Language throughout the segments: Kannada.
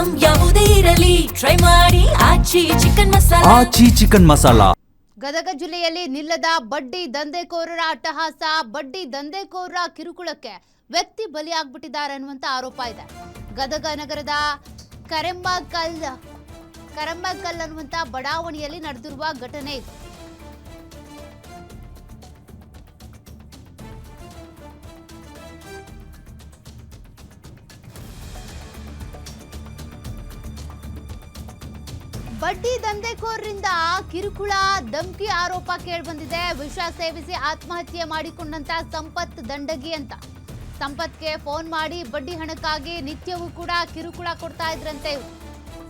ಐಟಂ ಯಾವುದೇ ಇರಲಿ ಟ್ರೈ ಮಾಡಿ ಆಚಿ ಚಿಕನ್ ಮಸಾಲಾ. ಗದಗ ಜಿಲ್ಲೆಯಲ್ಲಿ ನಿಲ್ಲದ ಬಡ್ಡಿ ದಂಧೆಕೋರರ ಅಟ್ಟಹಾಸ. ಬಡ್ಡಿ ದಂಧೆಕೋರರ ಕಿರುಕುಳಕ್ಕೆ ವ್ಯಕ್ತಿ ಬಲಿಯಾಗ್ಬಿಟ್ಟಿದ್ದಾರೆ ಅನ್ನುವಂತ ಆರೋಪ ಇದೆ. ಗದಗ ನಗರದ ಕರೆಂಬಕಲ್ ಅನ್ನುವಂತ ಬಡಾವಣೆಯಲ್ಲಿ ನಡೆದಿರುವ ಘಟನೆ ಇದು. ಬಡ್ಡಿ ದಂಧೆಕೋರರಿಂದ ಕಿರುಕುಳ ಧಮಕಿ ಆರೋಪ ಕೇಳಿಬಂದಿದೆ. ವಿಷ ಸೇವಿಸಿ ಆತ್ಮಹತ್ಯೆ ಮಾಡಿಕೊಂಡಂತ ಸಂಪತ್ ದಂಡಗಿ ಅಂತ. ಸಂಪತ್ಗೆ ಫೋನ್ ಮಾಡಿ ಬಡ್ಡಿ ಹಣಕ್ಕಾಗಿ ನಿತ್ಯವೂ ಕೂಡ ಕಿರುಕುಳ ಕೊಡ್ತಾ ಇದ್ರಂತೆ.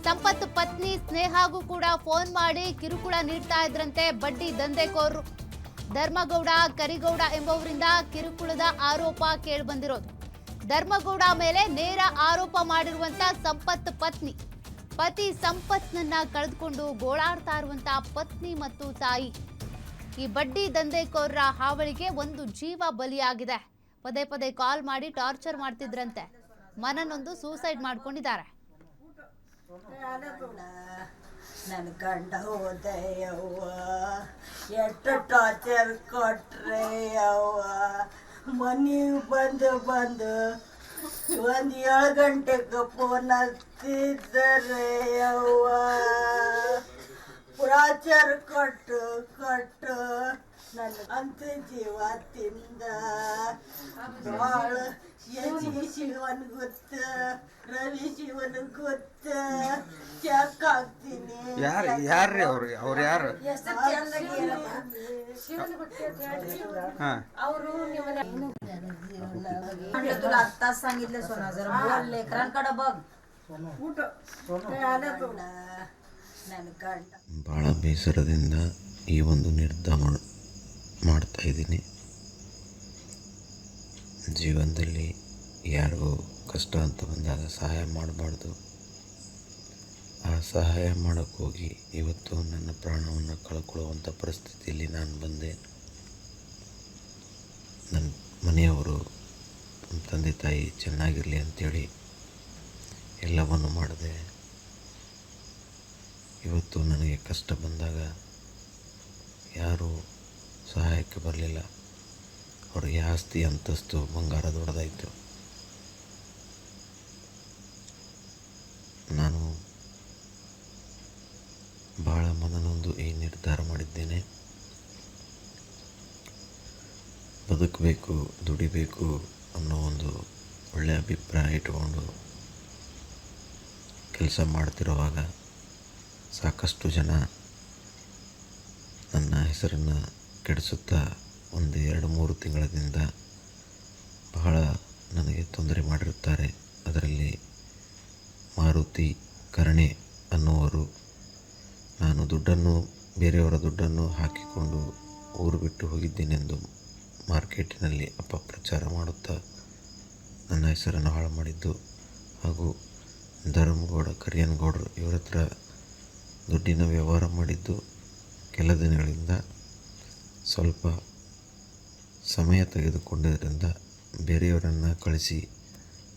ಸಂಪತ್ ಪತ್ನಿ ಸ್ನೇಹಾಗೂ ಕೂಡ ಫೋನ್ ಮಾಡಿ ಕಿರುಕುಳ ನೀಡ್ತಾ ಇದ್ರಂತೆ. ಬಡ್ಡಿ ದಂಧೆಕೋರರು ಧರ್ಮಗೌಡ ಕರಿಗೌಡ ಎಂಬುವರಿಂದ ಕಿರುಕುಳದ ಆರೋಪ ಕೇಳಿಬಂದಿರೋದು. ಧರ್ಮಗೌಡ ಮೇಲೆ ನೇರ ಆರೋಪ ಮಾಡಿರುವಂತ ಸಂಪತ್ ಪತಿ ಸಂಪತ್ನನ್ನ ಕಳೆದುಕೊಂಡು ಗೋಳಾಡ್ತಾ ಇರುವಂತ ಪತ್ನಿ ಮತ್ತು ತಾಯಿ. ಈ ಬಡ್ಡಿ ದಂಧೆಕೋರರ ಹಾವಳಿಗೆ ಒಂದು ಜೀವ ಬಲಿಯಾಗಿದೆ. ಪದೇ ಪದೇ ಕಾಲ್ ಮಾಡಿ ಟಾರ್ಚರ್ ಮಾಡ್ತಿದ್ರಂತೆ. ಮನನೊಂದು ಸೂಸೈಡ್ ಮಾಡ್ಕೊಂಡಿದ್ದಾರೆ. ನನ್ನ ಗಂಡ ಹೋದೆಯವ್ವ, ಎಷ್ಟು ಟಾರ್ಚರ್ ಕೊಟ್ರೆ ಅವ್ವ. ಮನೆಗೆ ಬಂದು 7 ಗಂಟೆಗೆ ಫೋನ್ ಹಚ್ತಿದ್ದಾರೆ ಅವ್ವ. ಟಾರ್ಚರ್ ಕೊಟ್ಟು ನನ್ನ ಅಂತ ಜೀವ ತಿಂದ ಭಾಳ ಶಿವನ್ ಗೊತ್ತ, ರವಿ ಶಿವನ್ ಗೊತ್ತ. ಚೆಕ್ ಹಾಕ್ತೀನಿ. ಯಾರ್ರಿ ಅವ್ರು ಯಾರು? आता सांगितलं सोना जरा बोल लेकरांकडे बघ. ಭಾಳ ಬೇಸರದಿಂದ ಈ ಒಂದು ನಿರ್ಧಾರ ಮಾಡ್ತಾ ಇದ್ದೀನಿ. ಜೀವನದಲ್ಲಿ ಯಾರಿಗೂ ಕಷ್ಟ ಅಂತ ಬಂದಾಗ ಸಹಾಯ ಮಾಡಬಾರ್ದು. ಆ ಸಹಾಯ ಮಾಡೋಕ್ಕೋಗಿ ಇವತ್ತು ನನ್ನ ಪ್ರಾಣವನ್ನು ಕಳ್ಕೊಳ್ಳುವಂಥ ಪರಿಸ್ಥಿತಿಯಲ್ಲಿ ನಾನು ಬಂದೆ. ನನ್ನ ಮನೆಯವರು ನಮ್ಮ ತಂದೆ ತಾಯಿ ಚೆನ್ನಾಗಿರಲಿ ಅಂಥೇಳಿ ಎಲ್ಲವನ್ನು ಮಾಡಿದೆ. ಇವತ್ತು ನನಗೆ ಕಷ್ಟ ಬಂದಾಗ ಯಾರೂ ಸಹಾಯಕ್ಕೆ ಬರಲಿಲ್ಲ. ಅವ್ರಿಗೆ ಆಸ್ತಿ ಅಂತಸ್ತು ಬಂಗಾರ ದೊಡ್ಡದಾಯಿತು. ನಾನು ಭಾಳ ಮನನೊಂದು ಈ ನಿರ್ಧಾರ ಮಾಡಿದ್ದೇನೆ. ಬದುಕಬೇಕು, ದುಡಿಬೇಕು ಅನ್ನೋ ಒಂದು ಒಳ್ಳೆಯ ಅಭಿಪ್ರಾಯ ಇಟ್ಟುಕೊಂಡು ಕೆಲಸ ಮಾಡ್ತಿರುವಾಗ ಸಾಕಷ್ಟು ಜನ ನನ್ನ ಹೆಸರನ್ನು ಕೆಡಿಸುತ್ತಾ 1-2-3 ತಿಂಗಳಿಂದ ಬಹಳ ನನಗೆ ತೊಂದರೆ ಮಾಡಿರುತ್ತಾರೆ. ಅದರಲ್ಲಿ ಮಾರುತಿ ಕರಣೆ ಅನ್ನುವರು ನಾನು ಬೇರೆಯವರ ದುಡ್ಡನ್ನು ಹಾಕಿಕೊಂಡು ಊರು ಬಿಟ್ಟು ಹೋಗಿದ್ದೇನೆಂದು ಮಾರ್ಕೆಟಿನಲ್ಲಿ ಅಪಪ್ರಚಾರ ಮಾಡುತ್ತಾ ನನ್ನ ಹೆಸರನ್ನು ಹಾಳು ಮಾಡಿದ್ದು, ಹಾಗೂ ಧರ್ಮಗೌಡ ಕರಿಯನಗೌಡರು ಇವರ ಹತ್ರ ದುಡ್ಡಿನ ವ್ಯವಹಾರ ಮಾಡಿದ್ದು. ಕೆಲ ದಿನಗಳಿಂದ ಸ್ವಲ್ಪ ಸಮಯ ತೆಗೆದುಕೊಂಡಿದ್ದರಿಂದ ಬೇರೆಯವರನ್ನು ಕಳಿಸಿ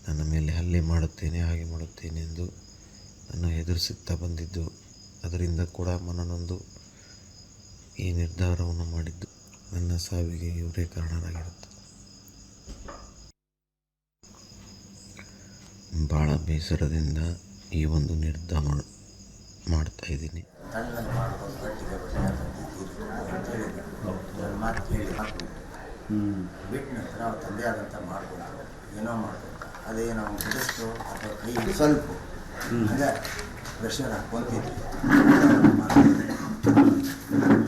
ನನ್ನ ಮೇಲೆ ಹಲ್ಲೆ ಮಾಡುತ್ತೇನೆ, ಹಾಗೆ ಮಾಡುತ್ತೇನೆ ಎಂದು ನನ್ನ ಎದುರಿಸುತ್ತಾ ಬಂದಿದ್ದು. ಅದರಿಂದ ಕೂಡ ಮನನೊಂದು ಈ ನಿರ್ಧಾರವನ್ನು ಮಾಡಿದ್ದು. ನನ್ನ ಸಾವಿಗೆ ಇವರೇ ಕಾರಣರಾಗಿರುತ್ತದೆ. ಭಾಳ ಬೇಸರದಿಂದ ಈ ಒಂದು ನಿರ್ಧಾರ ಮಾಡ್ತಾ ಇದ್ದೀನಿ. ಮಾತು ಕೇಳಿ ಬಿಟ್ಟು ನಂತರ ಅವ್ರ ತಂದೆ ಆದಂಥ ಮಾಡ್ಕೊಂಡು ಏನೋ ಮಾಡ್ಕೊಂತ ಅದೇ ನಾವು ಬಿಡಿಸ್ತು ಅಥವಾ ಕೈ ಸ್ವಲ್ಪ ಹಂಗೆ ಪ್ರೆಷರ್ ಹಾಕ್ಕೊಂತಿದ್ವಿ.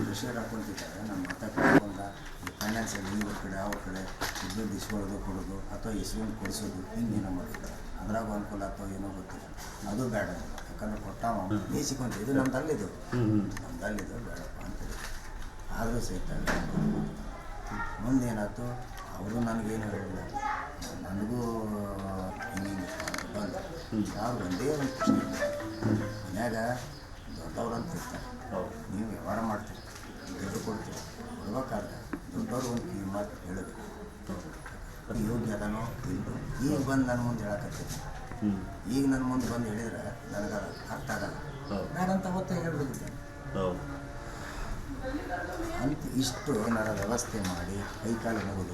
ಪ್ರೆಷರ್ ಹಾಕ್ಕೊಂತಿದ್ದಾಗ ನಮ್ಮ ಮಾತಾಡ್ಕೊಂಡ ಫೈನಾನ್ಸಲ್ಲಿ ಇವ್ರ ಕಡೆ ಅವ್ರ ಕಡೆ ದುಡ್ಡು ಇಸ್ಕೊಳ್ಳೋದು ಕೊಡೋದು ಅಥವಾ ಇಸ್ಕೊಂಡು ಕೊಡಿಸೋದು ಹಿಂಗೇನೋ ಮಾಡಿರ್ತಾರೆ. ಅದ್ರಾಗ ಅನುಕೂಲ ಅಥವಾ ಏನೋ ಗೊತ್ತಿಲ್ಲ, ಅದು ಬೇಡ. ಯಾಕಂದ್ರೆ ಕೊಟ್ಟಾವ ಬೇಯಿಸಿಕೊಂತ ಇದು ನಮ್ದಲ್ಲಿದು ಬೇಡಪ್ಪ ಅಂತೇಳಿ. ಆದರೂ ಸಹಿತ ಮುಂದೇನಾಯ್ತು, ಅವರು ನನಗೇನು ಹೇಳಿಲ್ಲ, ನನಗೂ ಹಿಂಗೆ ಬಂದು ನಾವು ಒಂದೇ ಒಂದು ಪ್ರಶ್ನೆ, ಮನ್ಯಾಗ ದೊಡ್ಡವ್ರು ಅಂತ ಇರ್ತಾರೆ, ನೀವು ವ್ಯವಹಾರ ಮಾಡ್ತೀರಿ, ದುಡ್ಡು ಕೊಡ್ತೀರಿ, ಕೊಡ್ಬೇಕಾದ್ರೆ ದೊಡ್ಡವರು ಒಂದು ಮಾತು ಹೇಳಬೇಕು, ಯೋಗ್ಯ ಅದನೋ ಇಲ್ಲೋ. ಈಗ ಬಂದು ನನ್ನ ಮುಂದೆ ಹೇಳಕತ್ತೀನಿ ಈಗ ನನ್ನ ಮುಂದೆ ಬಂದು ಹೇಳಿದ್ರೆ ನನಗೆ ಅರ್ಥ ಆಗಲ್ಲ. ನಾನಂತ ಅವತ್ತೇ ಹೇಳ್ಬೋದಿದ್ದೆ ಅಂತ ಇಷ್ಟು ನನ್ನ ವ್ಯವಸ್ಥೆ ಮಾಡಿ ಕೈ ಕಾಲು ಮುಗಿದು